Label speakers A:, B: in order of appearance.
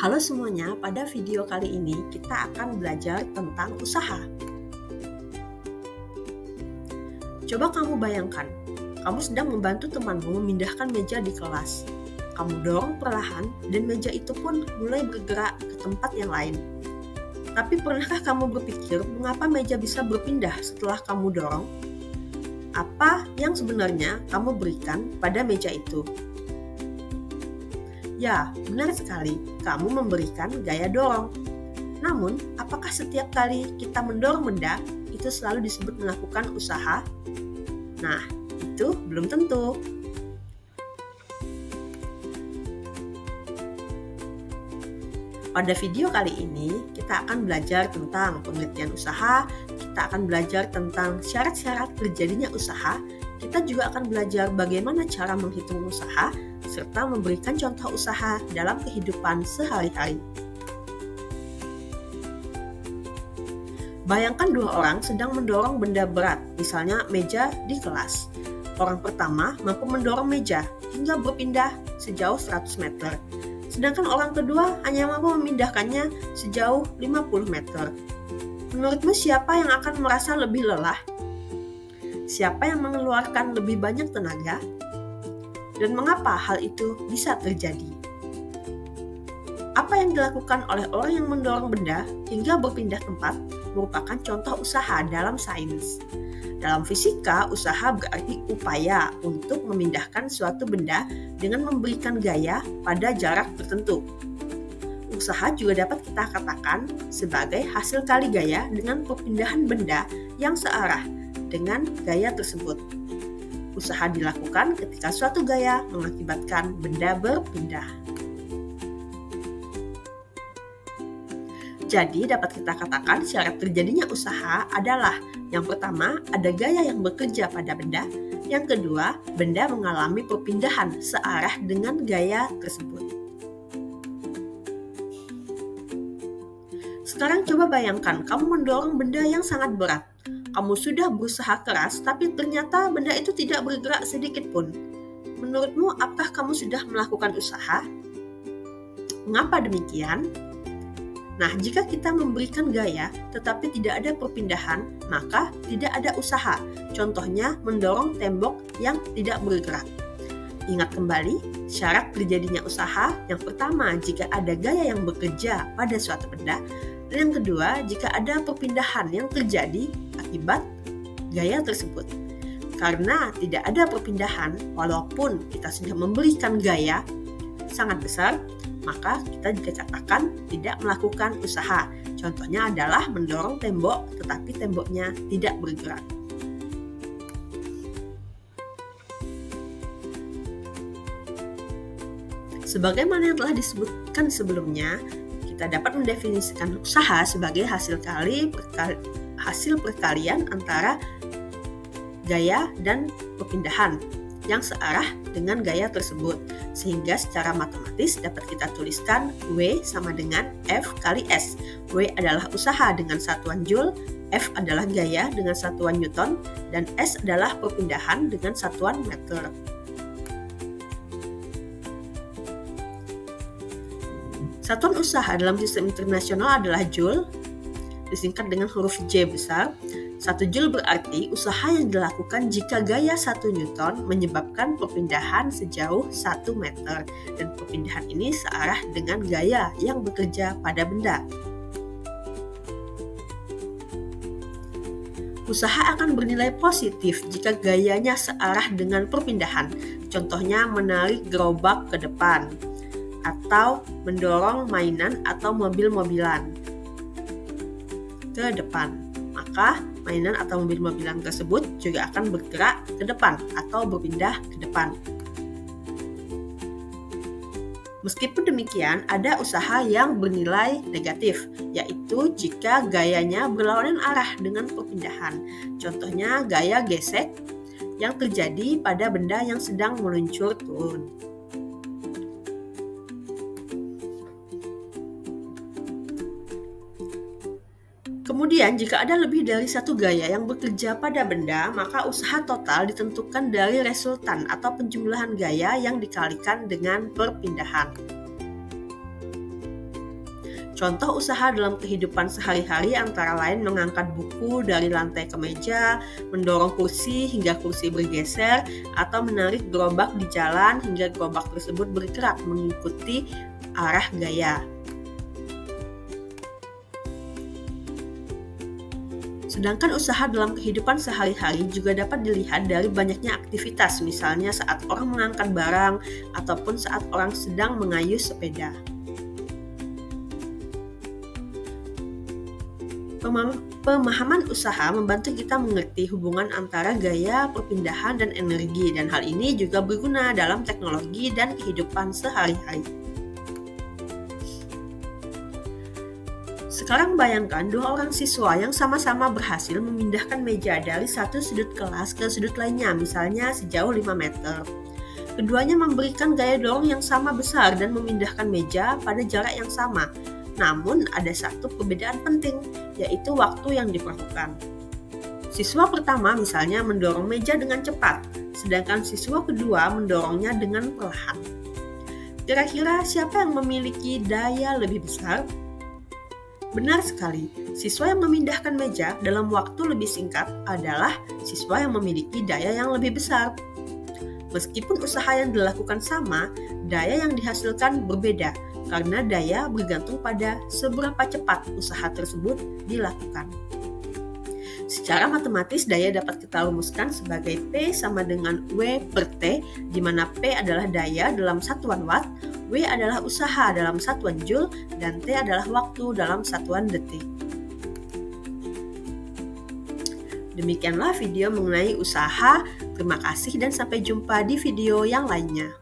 A: Halo semuanya, pada video kali ini kita akan belajar tentang usaha. Coba kamu bayangkan, kamu sedang membantu temanmu memindahkan meja di kelas. Kamu dorong perlahan dan meja itu pun mulai bergerak ke tempat yang lain. Tapi pernahkah kamu berpikir mengapa meja bisa berpindah setelah kamu dorong? Apa yang sebenarnya kamu berikan pada meja itu? Ya, benar sekali, kamu memberikan gaya dorong. Namun, apakah setiap kali kita mendorong benda, itu selalu disebut melakukan usaha? Nah, itu belum tentu. Pada video kali ini, kita akan belajar tentang pengertian usaha, kita akan belajar tentang syarat-syarat terjadinya usaha, kita juga akan belajar bagaimana cara menghitung usaha, serta memberikan contoh usaha dalam kehidupan sehari-hari. Bayangkan dua orang sedang mendorong benda berat, misalnya meja di kelas. Orang pertama mampu mendorong meja hingga berpindah sejauh 100 meter. Sedangkan orang kedua hanya mampu memindahkannya sejauh 50 meter. Menurutmu siapa yang akan merasa lebih lelah? Siapa yang mengeluarkan lebih banyak tenaga? Dan mengapa hal itu bisa terjadi? Apa yang dilakukan oleh orang yang mendorong benda hingga berpindah tempat merupakan contoh usaha dalam sains. Dalam fisika, usaha berarti upaya untuk memindahkan suatu benda dengan memberikan gaya pada jarak tertentu. Usaha juga dapat kita katakan sebagai hasil kali gaya dengan perpindahan benda yang searah dengan gaya tersebut. Usaha dilakukan ketika suatu gaya mengakibatkan benda berpindah. Jadi dapat kita katakan syarat terjadinya usaha adalah yang pertama, ada gaya yang bekerja pada benda. Yang kedua, benda mengalami perpindahan searah dengan gaya tersebut. Sekarang coba bayangkan kamu mendorong benda yang sangat berat. Kamu sudah berusaha keras, tapi ternyata benda itu tidak bergerak sedikit pun. Menurutmu, apakah kamu sudah melakukan usaha? Mengapa demikian? Nah, jika kita memberikan gaya tetapi tidak ada perpindahan, maka tidak ada usaha. Contohnya mendorong tembok yang tidak bergerak. Ingat kembali, syarat terjadinya usaha yang pertama jika ada gaya yang bekerja pada suatu benda, dan yang kedua jika ada perpindahan yang terjadi akibat gaya tersebut. Karena tidak ada perpindahan, walaupun kita sudah memberikan gaya sangat besar, maka kita juga katakan tidak melakukan usaha. Contohnya adalah mendorong tembok tetapi temboknya tidak bergerak. Sebagaimana yang telah disebutkan sebelumnya, kita dapat mendefinisikan usaha sebagai hasil perkalian antara gaya dan perpindahan yang searah dengan gaya tersebut. Sehingga secara matematis dapat kita tuliskan W sama dengan F kali S. W adalah usaha dengan satuan Joule, F adalah gaya dengan satuan Newton, dan S adalah perpindahan dengan satuan meter. Satuan usaha dalam sistem internasional adalah Joule, disingkat dengan huruf J besar. 1 Joule berarti usaha yang dilakukan jika gaya 1 Newton menyebabkan perpindahan sejauh 1 meter, dan perpindahan ini searah dengan gaya yang bekerja pada benda. Usaha akan bernilai positif jika gayanya searah dengan perpindahan, contohnya menarik gerobak ke depan, atau mendorong mainan atau mobil-mobilan ke depan. Maka mainan atau mobil-mobilan tersebut juga akan bergerak ke depan atau berpindah ke depan. Meskipun demikian, ada usaha yang bernilai negatif, yaitu jika gayanya berlawanan arah dengan perpindahan. Contohnya gaya gesek yang terjadi pada benda yang sedang meluncur turun. Kemudian, jika ada lebih dari satu gaya yang bekerja pada benda, maka usaha total ditentukan dari resultan atau penjumlahan gaya yang dikalikan dengan perpindahan. Contoh usaha dalam kehidupan sehari-hari antara lain mengangkat buku dari lantai ke meja, mendorong kursi hingga kursi bergeser, atau menarik gerobak di jalan hingga gerobak tersebut bergerak mengikuti arah gaya. Sedangkan usaha dalam kehidupan sehari-hari juga dapat dilihat dari banyaknya aktivitas, misalnya saat orang mengangkat barang ataupun saat orang sedang mengayuh sepeda. Pemahaman usaha membantu kita mengerti hubungan antara gaya, perpindahan, dan energi, dan hal ini juga berguna dalam teknologi dan kehidupan sehari-hari. Sekarang bayangkan dua orang siswa yang sama-sama berhasil memindahkan meja dari satu sudut kelas ke sudut lainnya, misalnya sejauh 5 meter. Keduanya memberikan gaya dorong yang sama besar dan memindahkan meja pada jarak yang sama. Namun ada satu perbedaan penting, yaitu waktu yang diperlukan. Siswa pertama misalnya mendorong meja dengan cepat, sedangkan siswa kedua mendorongnya dengan perlahan. Kira-kira siapa yang memiliki daya lebih besar? Benar sekali, siswa yang memindahkan meja dalam waktu lebih singkat adalah siswa yang memiliki daya yang lebih besar. Meskipun usaha yang dilakukan sama, daya yang dihasilkan berbeda, karena daya bergantung pada seberapa cepat usaha tersebut dilakukan. Secara matematis, daya dapat kita rumuskan sebagai P sama dengan W per T, di mana P adalah daya dalam satuan watt, W adalah usaha dalam satuan joule, dan T adalah waktu dalam satuan detik. Demikianlah video mengenai usaha. Terima kasih dan sampai jumpa di video yang lainnya.